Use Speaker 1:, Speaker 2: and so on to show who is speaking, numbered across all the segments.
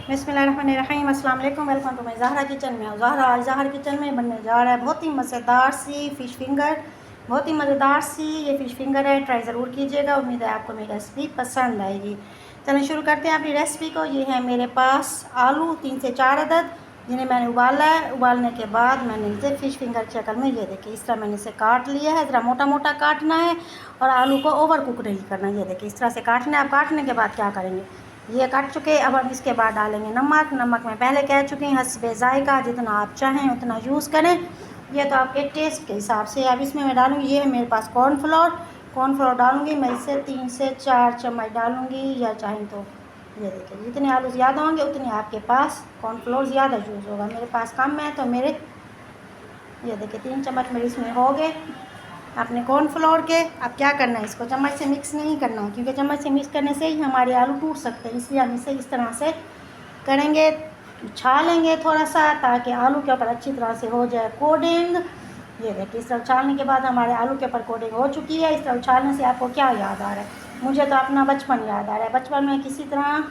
Speaker 1: बिस्मिल्लाहिर्रहमानिर्रहीम, अस्सलाम वालेकुम। Welcome to my Zahra kitchen में। आज ज़हरा किचन में बनने जा रहा है बहुत ही मज़ेदार सी फ़िश फिंगर। बहुत ही मज़ेदार सी ये फ़िश फिंगर है, ट्राई ज़रूर कीजिएगा। उम्मीद है आपको मेरी रेसिपी पसंद आएगी। चलिए शुरू करते हैं अपनी रेसिपी को। ये है मेरे पास आलू 3 से 4 अदद, जिन्हें मैंने उबाला है। उबालने के बाद मैंने इसे फ़िश फिंगर की शक्ल में ये देखिए इस तरह मैंने इसे काट लिया है। ज़रा मोटा मोटा काटना है और आलू को ओवर कुक नहीं करना। ये देखिए इस तरह से काटना है। अब काटने के बाद क्या करेंगे, ये कट चुके। अब हम इसके बाद डालेंगे नमक। नमक मैं पहले कह चुकी हूँ हस्बे ज़ायका, जितना आप चाहें उतना यूज़ करें, ये तो आपके टेस्ट के हिसाब से। अब इसमें मैं डालूँगी, ये है मेरे पास कॉर्नफ्लोर डालूँगी मैं इसे 3 से 4 चम्मच डालूँगी, या चाहें तो ये देखिए जितने आलू ज़्यादा होंगे उतने आपके पास कॉर्नफ्लोर ज़्यादा यूज़ होगा। मेरे पास कम है तो मेरे ये देखिए 3 चम्मच मेरे इसमें हो गए अपने कॉर्नफ्लोर के। अब क्या करना है, इसको चम्मच से मिक्स नहीं करना है, क्योंकि चम्मच से मिक्स करने से ही हमारे आलू टूट सकते हैं। इसलिए हम इसे इस तरह से करेंगे, छालेंगे थोड़ा सा, ताकि आलू के ऊपर अच्छी तरह से हो जाए कोटिंग। ये देखिए इस तरह उछालने के बाद हमारे आलू के ऊपर कोटिंग हो चुकी है। इस तरह उछालने से आपको क्या याद आ रहा है? मुझे तो अपना बचपन याद आ रहा है। बचपन में किसी तरह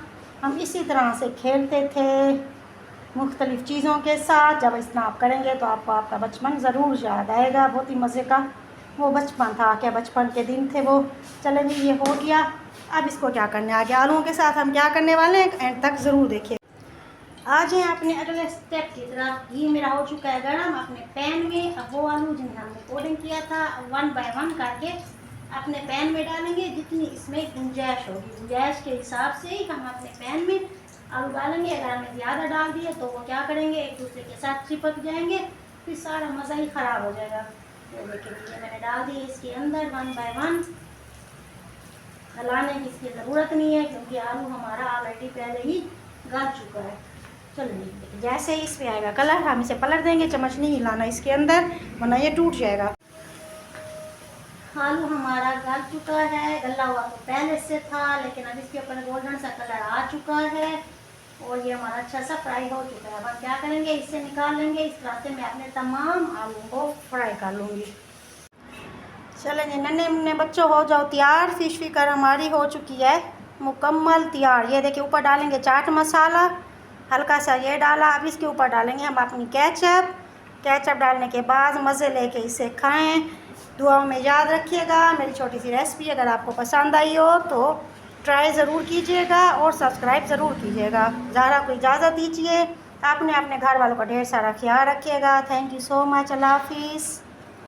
Speaker 1: हम इसी तरह से खेलते थे मुख्तलिफ़ चीज़ों के साथ। जब इस तरह आप करेंगे तो आपको आपका बचपन ज़रूर याद आएगा। बहुत ही मज़े का वो बचपन था, क्या बचपन के दिन थे वो। चलें जी, ये हो गया। अब इसको क्या करना है आगे, आलूओं के साथ हम क्या करने वाले हैं, एंड तक ज़रूर देखिए। आ जाए अपने अगले स्टेप की तरफ। घी मेरा हो चुका है गर्म अपने पैन में। अब वो आलू जिन्हें हमने कोटिंग किया था 1 बाय 1 करके अपने पैन में डालेंगे। जितनी इसमें गुंजाइश होगी, गुंजाइश के हिसाब से ही हम अपने पैन में आलू डालेंगे। अगर हमने ज़्यादा डाल दिए तो वो क्या करेंगे, एक दूसरे के साथ चिपक जाएंगे, फिर सारा मज़ा ही ख़राब हो जाएगा। तो देखिए मैंने डाल दी इसके अंदर 1 बाय 1। हलाने की इसकी ज़रूरत नहीं है, क्योंकि आलू हमारा ऑलरेडी पहले ही गल चुका है। चलिए जैसे ही इसमें आएगा कलर, हम इसे पलट देंगे। चम्मच नहीं हिलाना इसके अंदर, वरना ये टूट जाएगा। आलू हमारा गल चुका है। गला हुआ तो पहले से था, लेकिन अब इसके ऊपर गोल्डन सा कलर आ चुका है और ये हमारा अच्छा सा फ्राई हो चुका है। अब हम क्या करेंगे, इससे निकाल लेंगे। इस तरह से मैं अपने तमाम आलू को फ्राई कर लूँगी। चलें जी, नन्हे मुन्ने बच्चों हो जाओ तैयार। फ़िश फिंगर हमारी हो चुकी है मुकम्मल तैयार। ये देखिए ऊपर डालेंगे चाट मसाला, हल्का सा ये डाला। अब इसके ऊपर डालेंगे हम अपनी केचप डालने के बाद मज़े लेके इसे खाएं। दुआओं में याद रखिएगा। मेरी छोटी सी रेसिपी अगर आपको पसंद आई हो तो ट्राई ज़रूर कीजिएगा और सब्सक्राइब ज़रूर कीजिएगा। ज़हरा को इजाज़त दीजिए। आपने अपने घर वालों का ढेर सारा ख्याल रखिएगा। Thank you so much. अल्लाह हाफिज़।